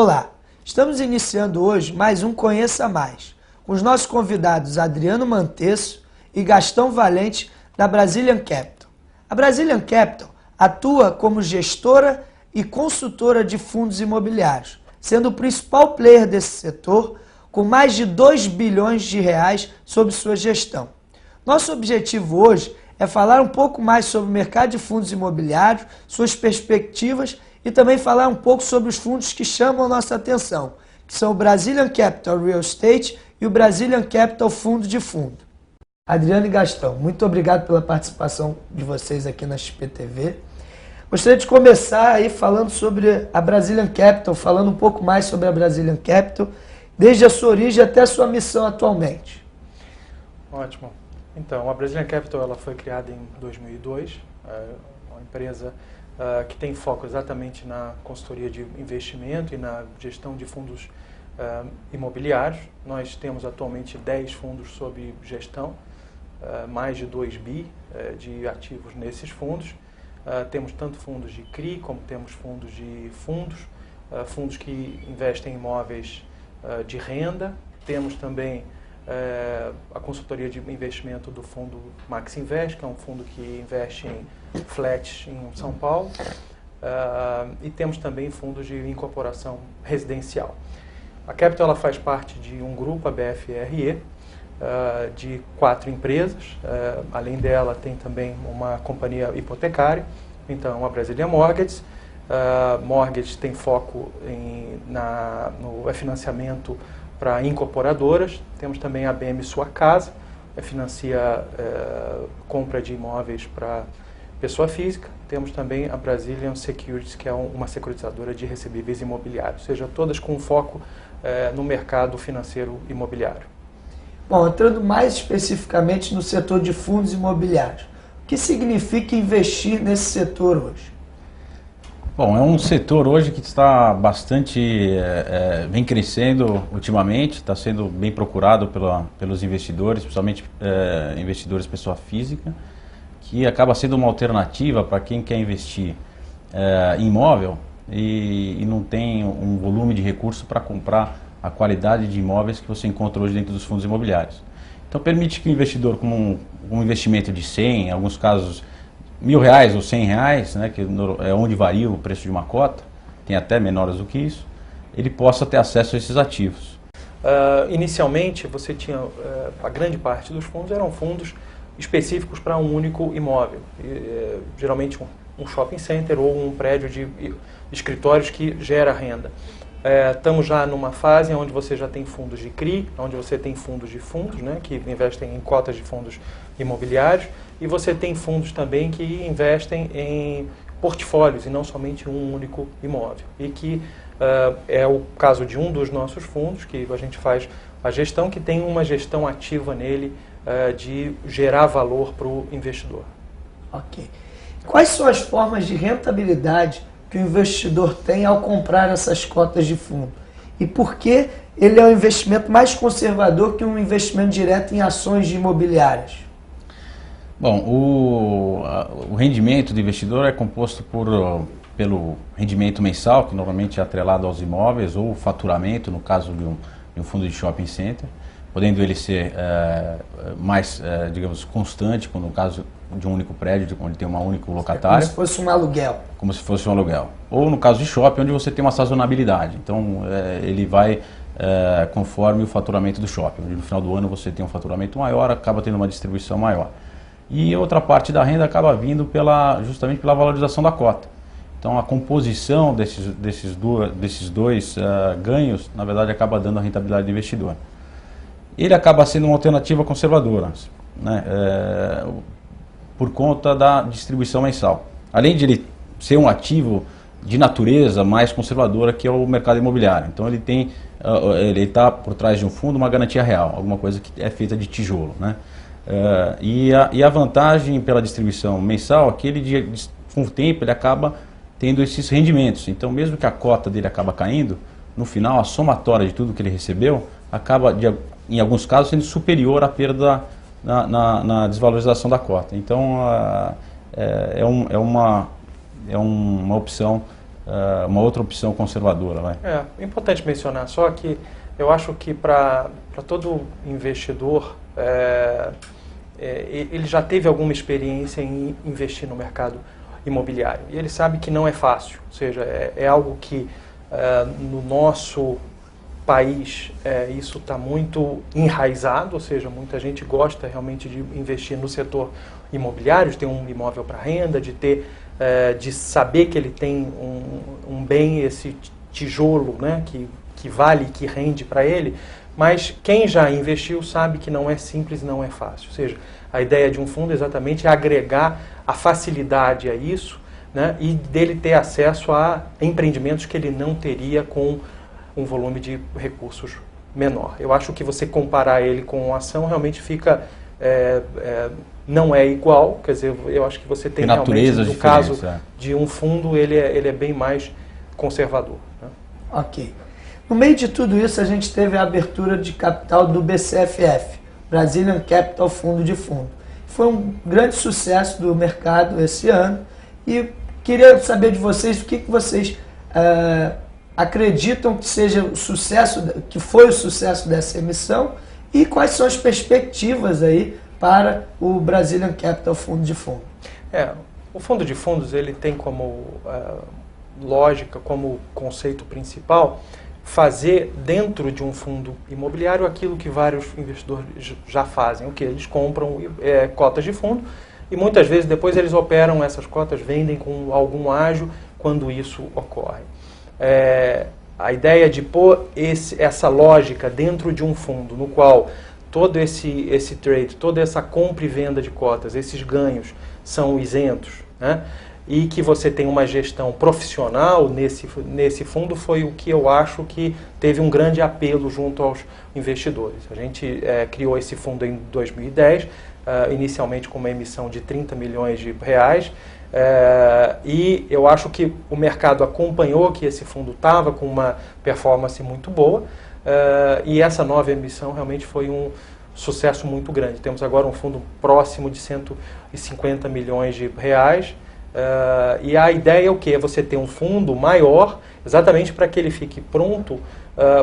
Olá, estamos iniciando hoje mais um Conheça Mais, com os nossos convidados Adriano Manteço e Gastão Valente da Brazilian Capital. A Brazilian Capital atua como gestora e consultora de fundos imobiliários, sendo o principal player desse setor, com mais de 2 bilhões de reais sob sua gestão. Nosso objetivo hoje é falar um pouco mais sobre o mercado de fundos imobiliários, suas perspectivas e também falar um pouco sobre os fundos que chamam a nossa atenção, que são o Brazilian Capital Real Estate e o Brazilian Capital Fundo de Fundo. Adriano e Gastão, muito obrigado pela participação de vocês aqui na XP-TV. Gostaria de começar aí falando sobre a Brazilian Capital, falando um pouco mais sobre a Brazilian Capital, desde a sua origem até a sua missão atualmente. Ótimo. Então, a Brazilian Capital ela foi criada em 2002, uma empresa que tem foco exatamente na consultoria de investimento e na gestão de fundos imobiliários. Nós temos atualmente 10 fundos sob gestão, mais de 2 bi de ativos nesses fundos. Temos tanto fundos de CRI como temos fundos de fundos que investem em imóveis de renda. Temos também a consultoria de investimento do fundo Max Invest, que é um fundo que investe em flats em São Paulo, e temos também fundos de incorporação residencial. A Capital ela faz parte de um grupo, a BFRE, de 4 empresas. Além dela, tem também uma companhia hipotecária, então a Brazilian Mortgage. Mortgage tem foco no financiamento para incorporadoras. Temos também a BM Sua Casa, que financia compra de imóveis para pessoa física. Temos também a Brazilian Securities, que é uma securitizadora de recebíveis imobiliários, ou seja, todas com foco no mercado financeiro imobiliário. Bom, entrando mais especificamente no setor de fundos imobiliários, o que significa investir nesse setor hoje? Bom, é um setor hoje que está bastante, vem crescendo ultimamente, está sendo bem procurado pelos investidores, principalmente investidores pessoa física, que acaba sendo uma alternativa para quem quer investir em imóvel e não tem um volume de recurso para comprar a qualidade de imóveis que você encontra hoje dentro dos fundos imobiliários. Então permite que o investidor, com um investimento de 100, em alguns casos R$1.000 ou R$100, né, que é onde varia o preço de uma cota, tem até menores do que isso, ele possa ter acesso a esses ativos. Inicialmente, você tinha, a grande parte dos fundos eram fundos específicos para um único imóvel, geralmente um shopping center ou um prédio de escritórios que gera renda. Estamos já numa fase onde você já tem fundos de CRI, onde você tem fundos de fundos, né, que investem em cotas de fundos imobiliários, e você tem fundos também que investem em portfólios e não somente um único imóvel. E que é o caso de um dos nossos fundos, que a gente faz a gestão, que tem uma gestão ativa nele de gerar valor para o investidor. Ok. Quais são as formas de rentabilidade que o investidor tem ao comprar essas cotas de fundo? E por que ele é um investimento mais conservador que um investimento direto em ações de imobiliárias? Bom, o rendimento do investidor é composto pelo rendimento mensal, que normalmente é atrelado aos imóveis, ou faturamento, no caso de um fundo de shopping center, podendo ele ser mais, digamos, constante, no caso de um único prédio, onde tem um único locatário. Como se fosse um aluguel. Como se fosse um aluguel. Ou no caso de shopping, onde você tem uma sazonabilidade. Então, ele vai conforme o faturamento do shopping. No final do ano você tem um faturamento maior, acaba tendo uma distribuição maior. E outra parte da renda acaba vindo justamente pela valorização da cota. Então, a composição desses dois ganhos, na verdade, acaba dando a rentabilidade do investidor. Ele acaba sendo uma alternativa conservadora, né, por conta da distribuição mensal. Além de ele ser um ativo de natureza mais conservadora, que é o mercado imobiliário. Então, ele está por trás de um fundo uma garantia real, alguma coisa que é feita de tijolo, né? E a vantagem pela distribuição mensal é que ele, com o tempo, ele acaba tendo esses rendimentos. Então, mesmo que a cota dele acaba caindo, no final, a somatória de tudo que ele recebeu acaba, em alguns casos, sendo superior à perda na desvalorização da cota. Então, é uma opção uma outra opção conservadora. Vai. É importante mencionar só que eu acho que para todo investidor, ele já teve alguma experiência em investir no mercado imobiliário. E ele sabe que não é fácil, ou seja, é algo que no nosso país isso está muito enraizado, ou seja, muita gente gosta realmente de investir no setor imobiliário, de ter um imóvel para renda, de saber que ele tem um bem, esse tijolo, né, que vale, que rende para ele, mas quem já investiu sabe que não é simples, não é fácil. Ou seja, a ideia de um fundo exatamente é agregar a facilidade a isso, né, e dele ter acesso a empreendimentos que ele não teria com um volume de recursos menor. Eu acho que você comparar ele com a ação realmente fica... não é igual, quer dizer, eu acho que você tem realmente, no caso de um fundo, ele é bem mais conservador. Né? Ok. No meio de tudo isso, a gente teve a abertura de capital do BCFF, Brazilian Capital Fundo de Fundo. Foi um grande sucesso do mercado esse ano e queria saber de vocês o que vocês acreditam que seja o sucesso, que foi o sucesso dessa emissão e quais são as perspectivas aí para o Brazilian Capital Fundo de Fundo. O fundo de fundos ele tem como lógica, como conceito principal, fazer dentro de um fundo imobiliário aquilo que vários investidores já fazem, o que eles compram cotas de fundo e muitas vezes depois eles operam essas cotas, vendem com algum ágio quando isso ocorre. A ideia de pôr essa lógica dentro de um fundo no qual todo esse trade, toda essa compra e venda de cotas, esses ganhos são isentos, né? E que você tem uma gestão profissional nesse fundo foi o que eu acho que teve um grande apelo junto aos investidores. A gente criou esse fundo em 2010, inicialmente com uma emissão de 30 milhões de reais, e eu acho que o mercado acompanhou que esse fundo estava com uma performance muito boa, e essa nova emissão realmente foi um sucesso muito grande. Temos agora um fundo próximo de 150 milhões de reais, e a ideia é o quê? É você ter um fundo maior, exatamente para que ele fique pronto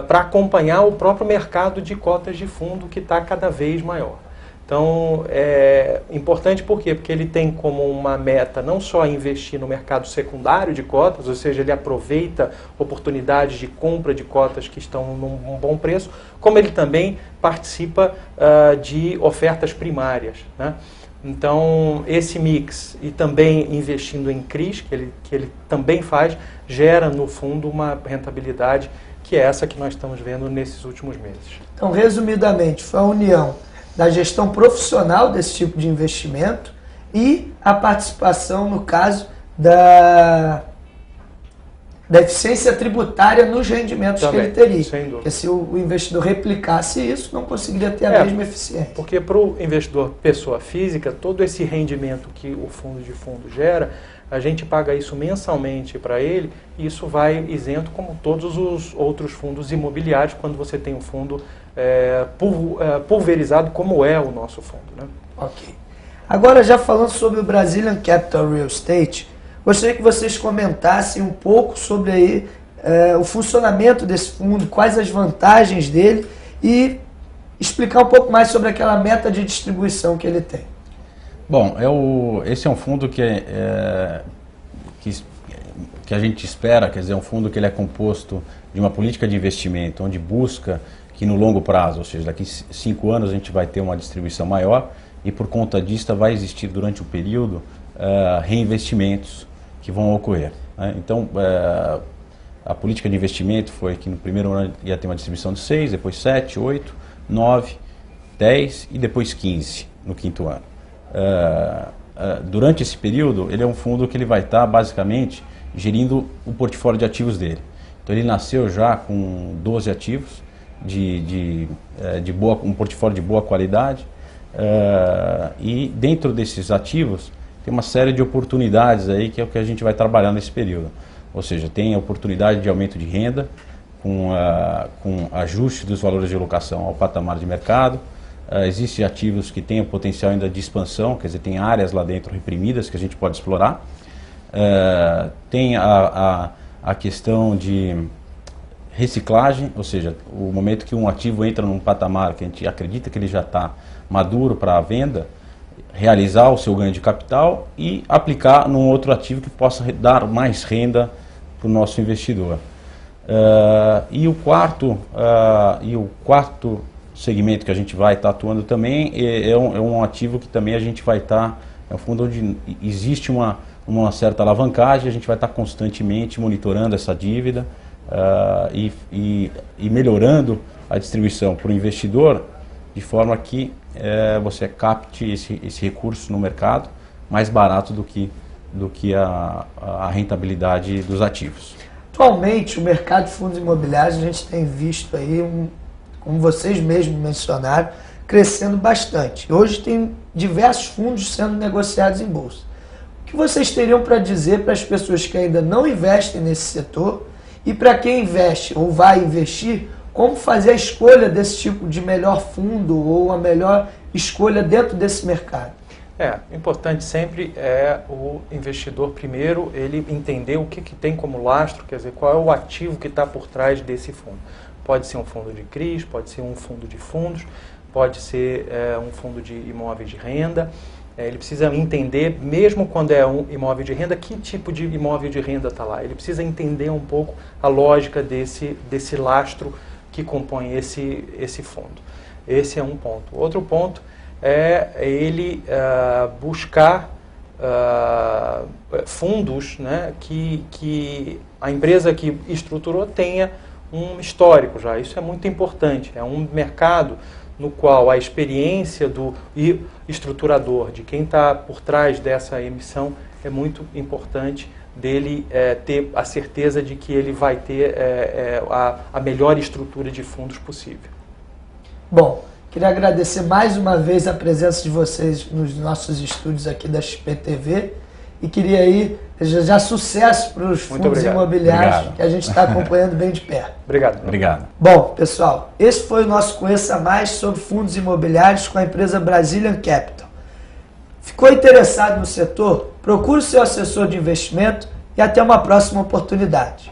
para acompanhar o próprio mercado de cotas de fundo que está cada vez maior. Então, é importante por quê? Porque ele tem como uma meta não só investir no mercado secundário de cotas, ou seja, ele aproveita oportunidades de compra de cotas que estão num bom preço, como ele também participa de ofertas primárias, né? Então, esse mix e também investindo em CRIs, que ele também faz, gera no fundo uma rentabilidade que é essa que nós estamos vendo nesses últimos meses. Então, resumidamente, foi a união da gestão profissional desse tipo de investimento e a participação, no caso, da eficiência tributária nos rendimentos também, que ele teria. Sem dúvida. Porque se o investidor replicasse isso, não conseguiria ter a mesma eficiência. Porque para o investidor pessoa física, todo esse rendimento que o fundo de fundo gera, a gente paga isso mensalmente para ele e isso vai isento como todos os outros fundos imobiliários quando você tem um fundo pulverizado como é o nosso fundo. Né? Ok. Agora já falando sobre o Brazilian Capital Real Estate, gostaria que vocês comentassem um pouco sobre aí, o funcionamento desse fundo, quais as vantagens dele e explicar um pouco mais sobre aquela meta de distribuição que ele tem. Bom, esse é um fundo que a gente espera, quer dizer, um fundo que ele é composto de uma política de investimento, onde busca que no longo prazo, ou seja, daqui 5 anos a gente vai ter uma distribuição maior e por conta disso vai existir durante o período reinvestimentos que vão ocorrer. Né? Então, a política de investimento foi que no primeiro ano ia ter uma distribuição de 6, depois 7, 8, 9, 10 e depois 15 no 5º ano. Durante esse período, ele é um fundo que ele vai estar basicamente gerindo o portfólio de ativos dele. Então ele nasceu já com 12 ativos, um portfólio de boa qualidade, e dentro desses ativos tem uma série de oportunidades aí que é o que a gente vai trabalhar nesse período. Ou seja, tem a oportunidade de aumento de renda, com ajuste dos valores de locação ao patamar de mercado. Existem ativos que têm o potencial ainda de expansão, quer dizer, tem áreas lá dentro reprimidas que a gente pode explorar. Tem a a questão de reciclagem, ou seja, o momento que um ativo entra num patamar que a gente acredita que ele já está maduro para a venda, realizar o seu ganho de capital e aplicar num outro ativo que possa dar mais renda para o nosso investidor. E o quarto segmento que a gente vai estar atuando também é um ativo que também a gente vai estar, é um fundo onde existe uma certa alavancagem, a gente vai estar constantemente monitorando essa dívida e melhorando a distribuição para o investidor, de forma que você capte esse recurso no mercado mais barato do que a rentabilidade dos ativos. Atualmente, o mercado de fundos imobiliários, a gente tem visto aí, como vocês mesmos mencionaram, crescendo bastante. Hoje tem diversos fundos sendo negociados em bolsa. O que vocês teriam para dizer para as pessoas que ainda não investem nesse setor e para quem investe ou vai investir, como fazer a escolha desse tipo de melhor fundo ou a melhor escolha dentro desse mercado? Importante sempre é o investidor primeiro, ele entender o que tem como lastro, quer dizer, qual é o ativo que está por trás desse fundo. Pode ser um fundo de CRIs, pode ser um fundo de fundos, pode ser um fundo de imóveis de renda. Ele precisa entender, mesmo quando é um imóvel de renda, que tipo de imóvel de renda está lá. Ele precisa entender um pouco a lógica desse lastro que compõe esse fundo. Esse é um ponto. Outro ponto é ele buscar fundos, né, que a empresa que estruturou tenha um histórico já. Isso é muito importante. É um mercado no qual a experiência do estruturador, de quem está por trás dessa emissão, é muito importante dele ter a certeza de que ele vai ter a melhor estrutura de fundos possível. Bom, queria agradecer mais uma vez a presença de vocês nos nossos estúdios aqui da XP TV e queria aí desejar sucesso para os fundos imobiliários que a gente está acompanhando bem de perto. Obrigado. Bom, pessoal, esse foi o nosso Conheça Mais sobre fundos imobiliários com a empresa Brazilian Capital. Ficou interessado no setor? Procure seu assessor de investimento e até uma próxima oportunidade.